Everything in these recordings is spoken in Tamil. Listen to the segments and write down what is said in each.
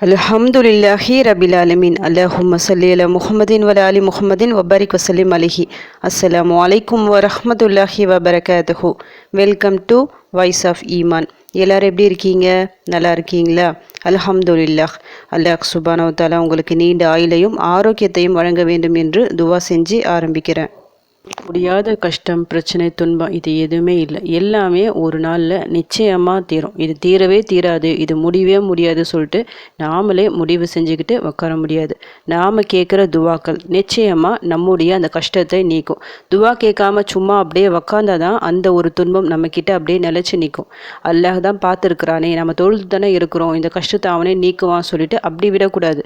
அல்ஹம்துலில்லாஹி ரபில் ஆலமீன். அல்லஹும்ம ஸல்லி அலா முஹம்மதின் வ ஆலி முஹம்மதின் வபாரிக் வசல்லிம் அலைஹி. அஸ்ஸலாமு அலைக்கும் வரஹ்மத்துல்லாஹி வபரகாத்துஹு. வெல்கம் டு வாய்ஸ் ஆஃப் ஈமான். எல்லோரும் எப்படி இருக்கீங்க? நல்லா இருக்கீங்களா? அல்ஹம்துலில்லாஹ். அல்லாஹ் சுப்ஹானஹு வ தஆலா உங்களுக்கு நீண்ட ஆயுளையும் ஆரோக்கியத்தையும் வழங்க வேண்டும் என்று துவா செஞ்சு ஆரம்பிக்கிறேன். முடியாத கஷ்டம், பிரச்சனை, துன்பம் இது எதுவுமே இல்லை. எல்லாமே ஒரு நாளில் நிச்சயமாக தீரும். இது தீரவே தீராது, இது முடியவே முடியாது சொல்லிட்டு நாமளே முடிவு செஞ்சுக்கிட்டு உட்கார முடியாது. நாம் கேட்குற துவாக்கள் நிச்சயமாக நம்முடைய அந்த கஷ்டத்தை நீக்கும். துவா கேட்காம சும்மா அப்படியே உக்காந்தாதான் அந்த ஒரு துன்பம் நம்மக்கிட்ட அப்படியே நிலச்சி நிற்கும். அல்லாஹ் தான் பார்த்துருக்குறானே, நம்ம தொழுது தானே இருக்கிறோம், இந்த கஷ்டத்தை அவனே நீக்குவான் சொல்லிட்டு அப்படி விடக்கூடாது.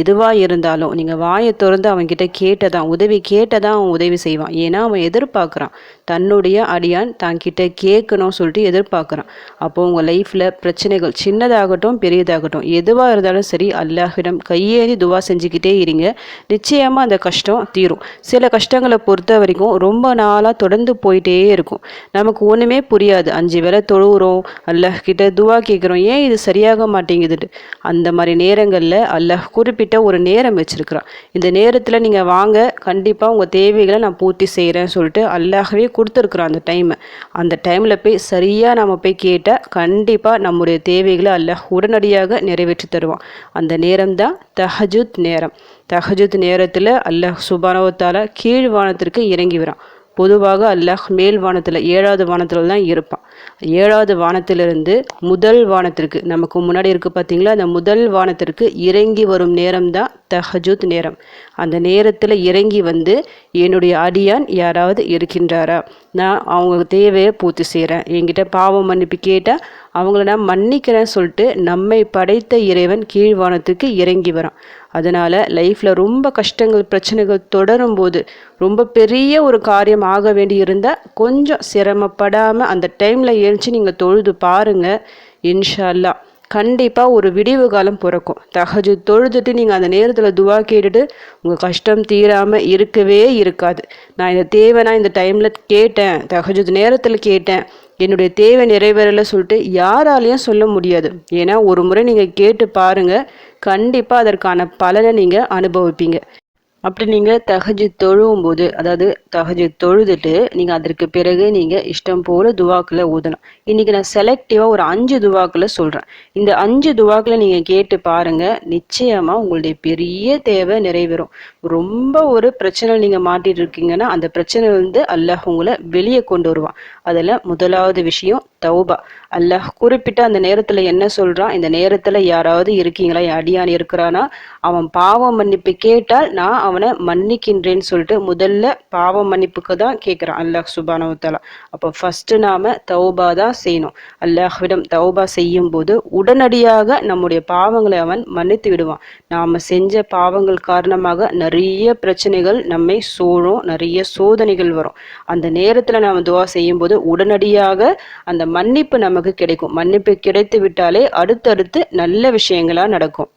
எதுவாக இருந்தாலும் நீங்கள் வாயை திறந்து அவன்கிட்ட கேட்டதான் உதவி கேட்டதான் அவன் உதவி செய்வான். ஏன்னா அவன் எதிர்பார்க்குறான், தன்னுடைய அடியான் தன்கிட்ட கேட்கணும் சொல்லிட்டு எதிர்பார்க்குறான். அப்போது உங்கள் லைஃப்பில் பிரச்சனைகள் சின்னதாகட்டும் பெரியதாகட்டும் எதுவாக இருந்தாலும் சரி, அல்லாஹ்விடம் கையேறி துவா செஞ்சுக்கிட்டே இருங்க. நிச்சயமாக அந்த கஷ்டம் தீரும். சில கஷ்டங்களை பொறுத்த வரைக்கும் ரொம்ப நாளாக தொடர்ந்து போயிட்டே இருக்கும். நமக்கு ஒன்றுமே புரியாது. 5 வேளை தொழுகிறோம், அல்லாஹ்கிட்ட துவா கேட்குறோம், ஏன் இது சரியாக மாட்டேங்குதுட்டு. அந்த மாதிரி நேரங்களில் அல்லாஹ் குறிப்பிட்ட ஒரு நேரம் வச்சுருக்கிறான். இந்த நேரத்தில் நீங்கள் வாங்க, கண்டிப்பாக உங்கள் தேவைகளை நான் பூர்த்தி செய்கிறேன்னு சொல்லிட்டு அல்லாஹ்வே கொடுத்துருக்குறான். அந்த டைமில் போய் சரியாக நம்ம போய் கேட்டால் கண்டிப்பாக நம்முடைய தேவைகளை அல்லாஹ் உடனடியாக நிறைவேற்றி தருவான். அந்த நேரம் தான் தஹஜுத் நேரம். தஹஜுத் நேரத்தில் அல்லாஹ் சுப்ஹானஹு வ தஆலா கீழ் வானத்திற்கு இறங்கி வரான். பொதுவாக அல்லாஹ் மேல் வானத்தில் 7வது வானத்தில் தான் இருப்பான். 7வது வானத்திலிருந்து முதல் வானத்திற்கு, நமக்கு முன்னாடி இருக்குது பார்த்தீங்களா, அந்த முதல் வானத்திற்கு இறங்கி வரும் நேரம் தான் தஹஜுத் நேரம். அந்த நேரத்தில் இறங்கி வந்து என்னுடைய அடியான் யாராவது இருக்கின்றாரா, நான் அவங்க தேவையை பூர்த்தி செய்கிறேன், என்கிட்ட பாவம் மன்னிப்பு கேட்டால் அவங்கள நான் மன்னிக்கிறேன்னு சொல்லிட்டு நம்மை படைத்த இறைவன் கீழ்வானத்துக்கு இறங்கி வரான். அதனால் லைஃப்பில் ரொம்ப கஷ்டங்கள் பிரச்சனைகள் தொடரும் போது, ரொம்ப பெரிய ஒரு காரியம் ஆக வேண்டி இருந்தால் கொஞ்சம் சிரமப்படாமல் அந்த டைமில் எழுந்துச்சு நீங்கள் தொழுது பாருங்கள். இன்ஷா அல்லாஹ் கண்டிப்பாக ஒரு விடிவு காலம் பிறக்கும். தஹஜுத் தொழுதுட்டு நீங்கள் அந்த நேரத்தில் துவா கேட்டுட்டு உங்கள் கஷ்டம் தீராமல் இருக்கவே இருக்காது. நான் இந்த தேவை நான் இந்த டைமில் கேட்டேன், தஹஜுத் நேரத்தில் கேட்டேன், என்னுடைய தேவை நிறைவேறலை சொல்லிட்டு யாராலையும் சொல்ல முடியாது. ஏன்னா ஒரு முறை நீங்கள் கேட்டு பாருங்கள், கண்டிப்பாக அதற்கான பலனை நீங்கள் அனுபவிப்பீங்க. அப்படி நீங்கள் தஹஜுத் தொழுவும் போது, அதாவது தஹஜுத் தொழுதுட்டு நீங்கள் அதற்கு பிறகு நீங்கள் இஷ்டம் போல் துவாக்களை ஊதலாம். இன்றைக்கி நான் செலக்டிவாக ஒரு 5 துவாக்களை சொல்கிறேன். இந்த 5 துவாக்களை நீங்கள் கேட்டு பாருங்கள், நிச்சயமாக உங்களுடைய பெரிய தேவை நிறைவேறும். ரொம்ப ஒரு பிரச்சனை நீங்கள் மாட்டிட்டு இருக்கீங்கன்னா அந்த பிரச்சனையிலேருந்து அல்லாஹ் உங்களை வெளியே கொண்டு வருவான். அதில் முதலாவது விஷயம் தௌபா. அல்லாஹ் குறிப்பிட்ட அந்த நேரத்தில் என்ன சொல்கிறான், இந்த நேரத்தில் யாராவது இருக்கீங்களா, அடியான் இருக்கிறானா, அவன் பாவம் மன்னிப்பு கேட்டால் நான் அவனை மன்னிக்கின்றேன்னு சொல்லிட்டு முதல்ல பாவ மன்னிப்புக்கு தான் கேட்குறான் அல்லாஹ் சுப்ஹானஹு வ தஆலா. அப்போ ஃபஸ்ட்டு நாம் தௌபா தான் செய்யணும். அல்லாஹ்விடம் தௌபா செய்யும் போது உடனடியாக நம்முடைய பாவங்களை அவன் மன்னித்து விடுவான். நாம் செஞ்ச பாவங்கள் காரணமாக நிறைய பிரச்சனைகள் நம்மை சூழும், நிறைய சோதனைகள் வரும். அந்த நேரத்தில் நாம் துவா செய்யும் போது உடனடியாக அந்த மன்னிப்பு நமக்கு கிடைக்கும். மன்னிப்பு கிடைத்து விட்டாலே அடுத்தடுத்து நல்ல விஷயங்களாக நடக்கும்.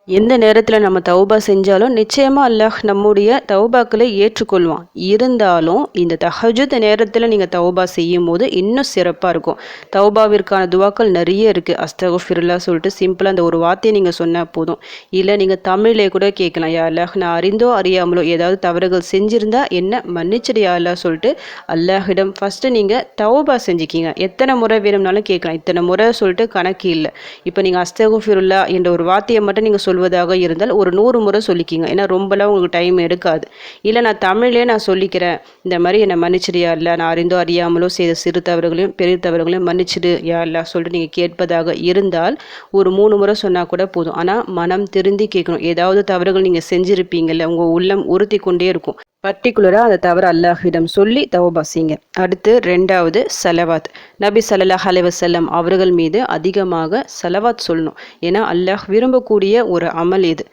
எந்த நேரத்தில் நம்ம தௌபா செஞ்சாலும் நிச்சயமாக அல்லாஹ் நம்முடைய தௌபாக்களை ஏற்றுக்கொள்வான். இருந்தாலும் இந்த தஹஜுத் நேரத்தில் நீங்கள் தௌபா செய்யும் போது இன்னும் சிறப்பாக இருக்கும். தௌபாவிற்கான துவாக்கள் நிறைய இருக்குது. அஸ்தகுஃபிருல்லா சொல்லிட்டு சிம்பிளாக அந்த ஒரு வார்த்தையை நீங்கள் சொன்னால் போதும். இல்லை நீங்கள் தமிழிலே கூட கேட்கலாம், யா அல்லாஹ் நான் அறிந்தோ அறியாமலோ ஏதாவது தவறுகள் செஞ்சுருந்தா என்ன மன்னிச்சிடு யா அல்லாஹ் சொல்லிட்டு அல்லாஹிடம் ஃபஸ்ட்டு நீங்கள் தௌபா செஞ்சுக்கிங்க. எத்தனை முறை வேணும்னாலும் கேட்கலாம், இத்தனை முறை சொல்லிட்டு கணக்கு இல்லை. இப்போ நீங்கள் அஸ்தகுஃபிருல்லா என்ற ஒரு வார்த்தையை மட்டும் நீங்கள் சொல்வதாக இருந்தால் ஒரு 100 முறை சொல்லிக்கிங்க. ஏன்னா ரொம்பலாம் உங்களுக்கு டைம் எடுக்காது. இல்லை நான் தமிழ்லேயே நான் சொல்லிக்கிறேன், இந்த மாதிரி என்னை மன்னிச்சிடு யா அல்லாஹ், நான் அறிந்தோ அறியாமலோ செய்த சிறு தவறுகளையும் பெரிய தவறுகளையும் மன்னிச்சிடு யா அல்லாஹ் சொல்லிட்டு நீங்கள் கேட்பதாக இருந்தால் ஒரு 3 முறை சொன்னால் கூட போதும். ஆனால் மனம் திருந்தி கேட்கணும். ஏதாவது தவறுகள் நீங்கள் செஞ்சுருப்பீங்கள்ல, உங்கள் உள்ளம் உறுத்தி கொண்டே இருக்கும். பர்டிகுலராக அந்த தவறு அல்லாஹ்விடம் சொல்லி தௌபா செய்யுங்க. அடுத்து 2வது சலவாத். நபி ஸல்லல்லாஹு அலைஹி வஸல்லம் அவர்கள் மீது அதிகமாக சலவாத் சொல்லணும். ஏன்னா அல்லாஹ் விரும்பக்கூடிய ஒரு அமல் இது.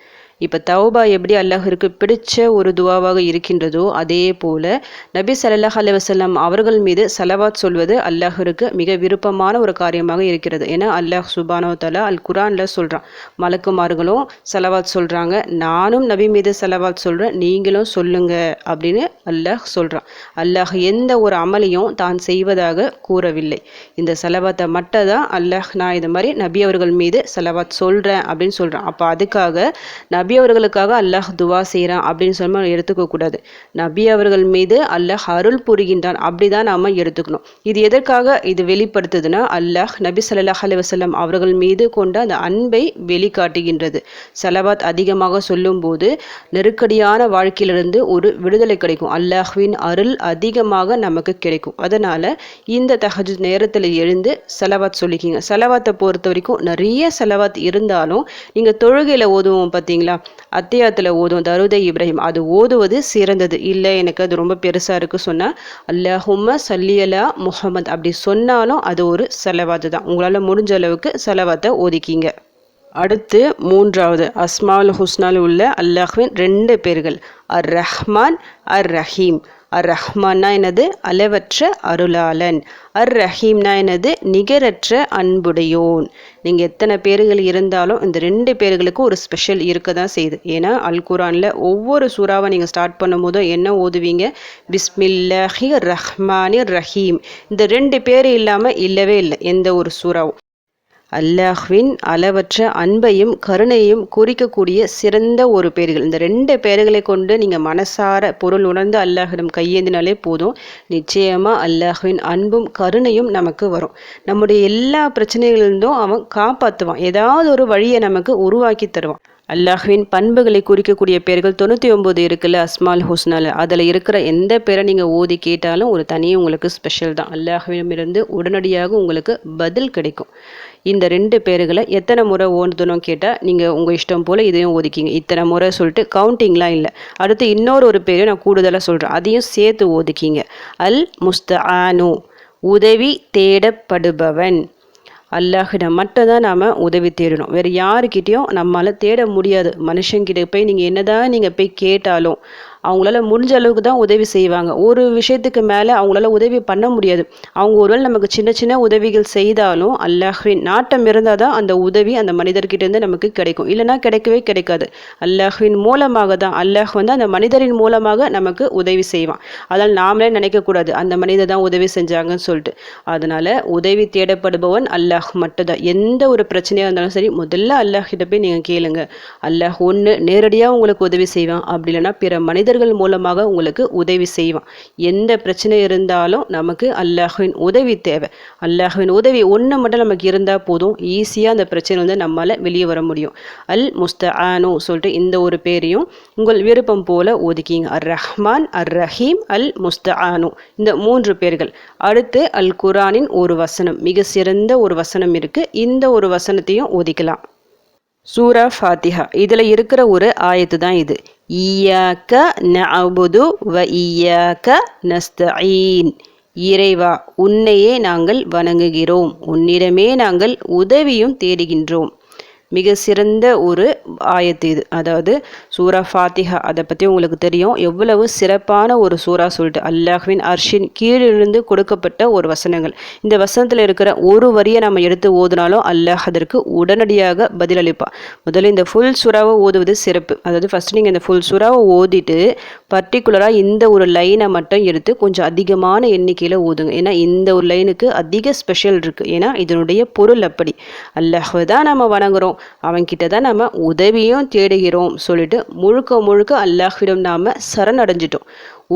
இப்போ தௌபா எப்படி அல்லாஹிற்கு பிடிச்ச ஒரு துவாவாக இருக்கின்றதோ அதே போல நபி ஸல்லல்லாஹு அலைஹி வஸல்லம் அவர்கள் மீது ஸலவாத் சொல்வது அல்லாஹிற்கு மிக விருப்பமான ஒரு காரியமாக இருக்கிறது. ஏன்னா அல்லாஹ் சுப்ஹானஹு வ தஆலா அல் குர்ஆனில் சொல்கிறான், மலக்குமார்களும் ஸலவாத் சொல்கிறாங்க, நானும் நபி மீது ஸலவாத் சொல்கிறேன், நீங்களும் சொல்லுங்க அப்படின்னு அல்லாஹ் சொல்கிறான். அல்லாஹ் எந்த ஒரு அமலையும் தான் செய்வதாக கூறவில்லை. இந்த ஸலவாத்தை மட்டும் தான் அல்லாஹ் நான் இது மாதிரி நபி அவர்கள் மீது ஸலவாத் சொல்கிறேன் அப்படின்னு சொல்கிறான். அப்போ அதுக்காக நபி அவர்களுக்காக அல்லாஹ் துவா செய்கிறான் அப்படின்னு சொல்லி எடுத்துக்க கூடாது. நபி அவர்கள் மீது அல்லாஹ் அருள் புரிகின்றான் அப்படிதான் நாம எடுத்துக்கணும். இது எதற்காக இது வெளிப்படுத்துதுன்னா அல்லாஹ் நபி ஸல்லல்லாஹு அலைஹி வஸல்லம் அவர்கள் மீது கொண்ட அந்த அன்பை வெளிக்காட்டுகின்றது. ஸலவாத் அதிகமாக சொல்லும் போது நெருக்கடியான வாழ்க்கையிலிருந்து ஒரு விடுதலை கிடைக்கும். அல்லாஹ்வின் அருள் அதிகமாக நமக்கு கிடைக்கும். அதனால இந்த தஹஜ்ஜுத் நேரத்தில் எழுந்து ஸலவாத் சொல்லிக்கிங்க. ஸலவாத்தை பொறுத்த வரைக்கும் நிறைய ஸலவாத் இருந்தாலும் நீங்க தொழுகையில ஓதுவோம் பார்த்தீங்களா, அத்தியாயத்தில் ஓதும் தருதை இப்ராஹிம், அது ஓதுவது சிறந்தது. இல்லை எனக்கு அது ரொம்ப பெருசாக இருக்குது சொன்னால் அல்லாஹும்ம ஸல்லி அலா முஹம்மத் அப்படி சொன்னாலும் அது ஒரு ஸலவாத்து தான். உங்களால் முடிஞ்ச அளவுக்கு ஸலவாத்தை ஓதிக்கிங்க. அடுத்து மூன்றாவது அஸ்மாவுல் ஹுஸ்னால் உள்ள அல்லாஹ்வின் 2 பேர்கள் அர் ரஹ்மான் அர் ரஹீம். அர் ரஹ்மான்னா என்னது, அளவற்ற அருளாளன். அர் ரஹீம்னா என்னது, நிகரற்ற அன்புடையோன். நீங்கள் எத்தனை பேர்கள் இருந்தாலும் இந்த 2 பேர்களுக்கும் ஒரு ஸ்பெஷல் இருக்க தான் செய்யுது. ஏன்னா அல் குர்ஆனில் ஒவ்வொரு சூறாவை நீங்கள் ஸ்டார்ட் பண்ணும் போதும் என்ன ஓதுவீங்க, பிஸ்மில்லாஹி ரஹ்மானி ரஹீம். இந்த 2 பேர் இல்லாமல் இல்லவே இல்லை எந்த ஒரு சூறாவும். அல்லாஹ்வின் அளவற்ற அன்பையும் கருணையும் குறிக்கக்கூடிய சிறந்த ஒரு பேர்கள். இந்த 2 பேர்களை கொண்டு நீங்கள் மனசார பொருள் உணர்ந்து அல்லாஹிடம் கையேந்தினாலே போதும், நிச்சயமாக அல்லாஹ்வின் அன்பும் கருணையும் நமக்கு வரும். நம்முடைய எல்லா பிரச்சனைகளிலிருந்தும் அவன் காப்பாற்றுவான், ஏதாவது ஒரு வழியை நமக்கு உருவாக்கி தருவான். அல்லாஹ்வின் பண்புகளை குறிக்கக்கூடிய பேர்கள் 99 இருக்குல்ல அஸ்மால் ஹுஸ்னால, அதில் இருக்கிற எந்த பேரை நீங்கள் ஓதி கேட்டாலும் ஒரு தனி உங்களுக்கு ஸ்பெஷல் தான். அல்லாஹ்விடமிருந்து உடனடியாக உங்களுக்கு பதில் கிடைக்கும். இந்த 2 பேர்களை எத்தனை முறை ஓதணும் கேட்டால் நீங்கள் உங்கள் இஷ்டம் போல் இதையும் ஓதிக்கிங்க. இத்தனை முறை சொல்லிட்டு கவுண்டிங்லாம் இல்லை. அடுத்து இன்னொரு பேரை நான் கூடுதலாக சொல்கிறேன், அதையும் சேர்த்து ஓதிக்கிங்க. அல் முஸ்தஆனு, உதவி தேடப்படுபவன். அல்லாஹிடம் மட்டும்தான் நாம் உதவி தேடணும், வேறு யாருக்கிட்டேயும் நம்மளால் தேட முடியாது. மனுஷங்கிட்ட போய் நீங்கள் என்னதான் நீங்கள் போய் கேட்டாலும் அவங்களால முடிஞ்ச அளவுக்கு தான் உதவி செய்வாங்க. ஒரு விஷயத்துக்கு மேலே அவங்களால உதவி பண்ண முடியாது. அவங்க ஒருவேளை நமக்கு சின்ன சின்ன உதவிகள் செய்தாலும் அல்லாஹ்வின் நாட்டம் இருந்தால் தான் அந்த உதவி அந்த மனிதர்கிட்டேருந்து நமக்கு கிடைக்கும், இல்லைனா கிடைக்கவே கிடைக்காது. அல்லாஹ்வின் மூலமாக தான் அல்லாஹ் அந்த மனிதரின் மூலமாக நமக்கு உதவி செய்வான். அதனால் நாமளே நினைக்கக்கூடாது அந்த மனிதர் தான் உதவி செஞ்சாங்கன்னு சொல்லிட்டு. அதனால் உதவி தேடப்படுபவன் அல்லாஹ் மட்டும்தான். எந்த ஒரு பிரச்சனையாக இருந்தாலும் சரி முதல்ல அல்லாஹ்கிட்ட போய் நீங்கள் கேளுங்க. அல்லாஹ் ஒன்று நேரடியாக உங்களுக்கு உதவி செய்வான், அப்படி இல்லைன்னா பிற மனிதர்கள் மூலமாக உங்களுக்கு உதவி செய்வான். எந்த பிரச்சனை இருந்தாலும் நமக்கு அல்லாஹ்வின் உதவி தேவை. அல்லாஹ்வின் உதவி ஒன்று மட்டும் நமக்கு இருந்தால் போதும், ஈஸியாக அந்த பிரச்சனை நம்மளால் வெளியே வர முடியும். அல் முஸ்தஆனு சொல்லிட்டு இந்த ஒரு பேரையும் உங்கள் விருப்பம் போல ஒதுக்கிங்க. அர் ரஹ்மான், அர் ரஹீம், அல் முஸ்தஆனு, இந்த 3 பேர்கள். அடுத்து அல் குர்ஆனின் ஒரு வசனம், மிக சிறந்த ஒரு வசனம் இருக்கு, இந்த ஒரு வசனத்தையும் ஒதுக்கலாம். சூரா ஃபாத்திஹா, இதில் இருக்கிற ஒரு ஆயத்து தான் இது. ஈயாக்க நஅபுது வ ஈயாக்க நஸ்தஈன். இறைவா, உன்னையே நாங்கள் வணங்குகிறோம், உன்னிடமே நாங்கள் உதவியும் தேடுகின்றோம். மிக சிறந்த ஒரு ஆயத்து இது. அதாவது சூரா ஃபாத்திஹா, அதை பற்றி உங்களுக்கு தெரியும் எவ்வளவு சிறப்பான ஒரு சூரா சொல்லிட்டு. அல்லாஹ்வின் அர்ஷின் கீழிருந்து கொடுக்கப்பட்ட ஒரு வசனங்கள். இந்த வசனத்தில் இருக்கிற ஒரு வரியை நம்ம எடுத்து ஓதுனாலும் அல்லாஹ் அதற்கு உடனடியாக பதிலளிப்பான். முதல்ல இந்த ஃபுல் சூறாவை ஓதுவது சிறப்பு. அதாவது ஃபஸ்ட் நீங்கள் இந்த ஃபுல் சூறாவை ஓதிட்டு பர்டிகுலராக இந்த ஒரு லைனை மட்டும் எடுத்து கொஞ்சம் அதிகமான எண்ணிக்கையில் ஓதுங்க. ஏன்னா இந்த ஒரு லைனுக்கு அதிக ஸ்பெஷல் இருக்குது. ஏன்னா இதனுடைய பொருள் அப்படி. அல்லாஹ்வை தான் நம்ம வணங்குறோம், அவன்கிட்ட தான் நம்ம உதவியும் தேடுகிறோம் சொல்லிட்டு முழுக்க முழுக்க அல்லாஹ்விடம் நாம சரணடைஞ்சிட்டோம்.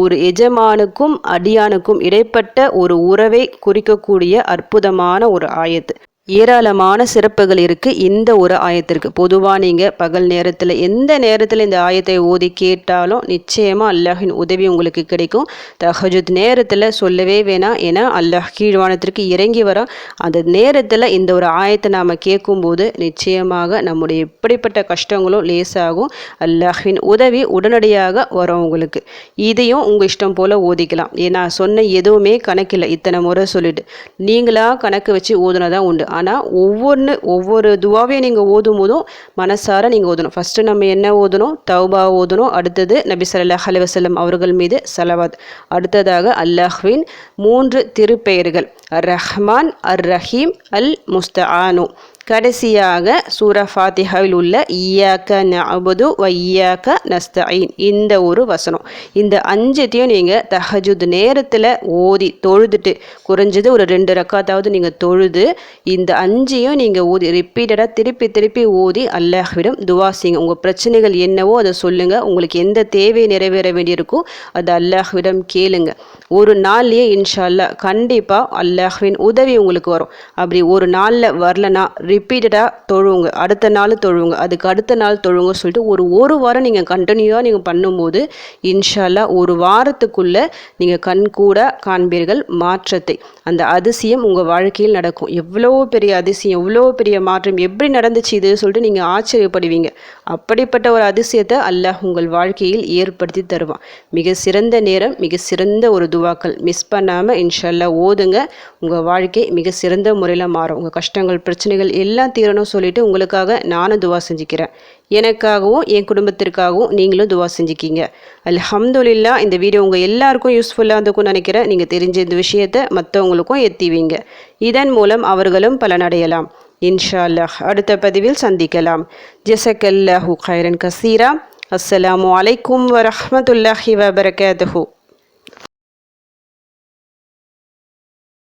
ஒரு எஜமானுக்கும் அடியானுக்கும் இடைப்பட்ட ஒரு உறவை குறிக்கக்கூடிய அற்புதமான ஒரு ஆயத்து. ஏராளமான சிறப்புகள் இருக்குது இந்த ஒரு ஆயத்திற்கு. பொதுவாக நீங்கள் பகல் நேரத்தில் எந்த நேரத்தில் இந்த ஆயத்தை ஓதி கேட்டாலும் நிச்சயமாக அல்லாஹின் உதவி உங்களுக்கு கிடைக்கும். தஹஜுத் நேரத்தில் சொல்லவே வேணாம், ஏன்னா அல்லாஹ் கீழ்வானத்திற்கு இறங்கி வர அந்த நேரத்தில் இந்த ஒரு ஆயத்தை நாம் கேட்கும்போது நிச்சயமாக நம்முடைய எப்படிப்பட்ட கஷ்டங்களும் லேசாகும். அல்லாஹின் உதவி உடனடியாக வரும் உங்களுக்கு. இதையும் உங்கள் இஷ்டம் போல் ஓதிக்கலாம். ஏன்னா சொன்ன எதுவுமே கணக்கில்லை, இத்தனை முறை சொல்லிட்டு நீங்களாக கணக்கு வச்சு ஓதுனதான் உண்டு. ஆனால் ஒவ்வொரு துவாவையும் நீங்கள் ஓதும் போதும் மனசார நீங்கள் ஓதணும். ஃபஸ்ட்டு நம்ம என்ன ஓதணும்? தௌபா ஓதணும். அடுத்தது நபி ஸல்லல்லாஹு அலைஹி வஸல்லம் அவர்கள் மீது ஸலவாத். அடுத்ததாக அல்லாஹ்வின் 3 திருப்பெயர்கள் அர் ரஹ்மான், அர் ரஹீம், அல் முஸ்தஆனு. கடைசியாக சூரா ஃபாத்திஹாவில் உள்ள இய்யாக நஅபுது வ இய்யாக நஸ்தஈன் இந்த ஒரு வசனம். இந்த 5த்தையும் நீங்கள் தஹஜுத் நேரத்தில் ஓதி தொழுதுட்டு குறைஞ்சது ஒரு 2 ரக்காத்தாவது நீங்கள் தொழுது இந்த 5ஐயும் நீங்கள் ஓதி ரிப்பீட்டடாக திருப்பி ஓதி அல்லாஹ்விடம் துவா செய்யுங்க. உங்கள் பிரச்சனைகள் என்னவோ அதை சொல்லுங்கள். உங்களுக்கு எந்த தேவை நிறைவேற வேண்டியிருக்கோ அதை அல்லாஹ்விடம் கேளுங்க. ஒரு நாள்லேயே இன்ஷா அல்லாஹ் கண்டிப்பாக அல்லாஹ்வின் உதவி உங்களுக்கு வரும். அப்படி ஒரு நாளில் வரலனா ரிப்பீட்டடாக தொழுவுங்க. அடுத்த நாள் தொழுவுங்க, அதுக்கு அடுத்த நாள் தொழுவுங்க சொல்லிட்டு ஒரு வாரம் நீங்கள் கண்டினியூவாக நீங்கள் பண்ணும்போது இன்ஷா அல்லாஹ் ஒரு வாரத்துக்குள்ளே நீங்கள் கண்கூட காண்பீர்கள் மாற்றத்தை. அந்த அதிசயம் உங்கள் வாழ்க்கையில் நடக்கும். எவ்வளோ பெரிய அதிசயம், எவ்வளோ பெரிய மாற்றம், எப்படி நடந்துச்சு இது சொல்லிட்டு நீங்கள் ஆச்சரியப்படுவீங்க. அப்படிப்பட்ட ஒரு அதிசயத்தை அல்லாஹ் உங்கள் வாழ்க்கையில் ஏற்படுத்தி தருவான். மிக சிறந்த நேரம், மிக சிறந்த ஒரு துவாக்கள் மிஸ் பண்ணாமல் இன்ஷா அல்லாஹ் ஓதுங்க. உங்கள் வாழ்க்கை மிக சிறந்த முறையில் மாறும். உங்கள் கஷ்டங்கள் பிரச்சனைகள் எல்லாம் தீரணும் சொல்லிட்டு உங்களுக்காக நானும் துவா செஞ்சுக்கிறேன். எனக்காகவும் என் குடும்பத்திற்காகவும் நீங்களும் துவா செஞ்சுக்கிங்க. அல்ஹம்துலில்லாஹ். இந்த வீடியோ உங்கள் எல்லாருக்கும் யூஸ்ஃபுல்லாக இருந்துக்கும்னு நினைக்கிறேன். நீங்கள் தெரிஞ்ச இந்த விஷயத்தை மற்றவங்களுக்கும் எத்திவீங்க. இதன் மூலம் அவர்களும் பலனடையலாம். இன்ஷா அல்லாஹ். அடுத்த பதிவில் சந்திக்கலாம். ஜஸக்கல்லாஹு கைரன் கசீரா. அஸ்ஸலாமு அலைக்கும் வரஹ்மத்துல்லாஹி வபரகாத்துஹு.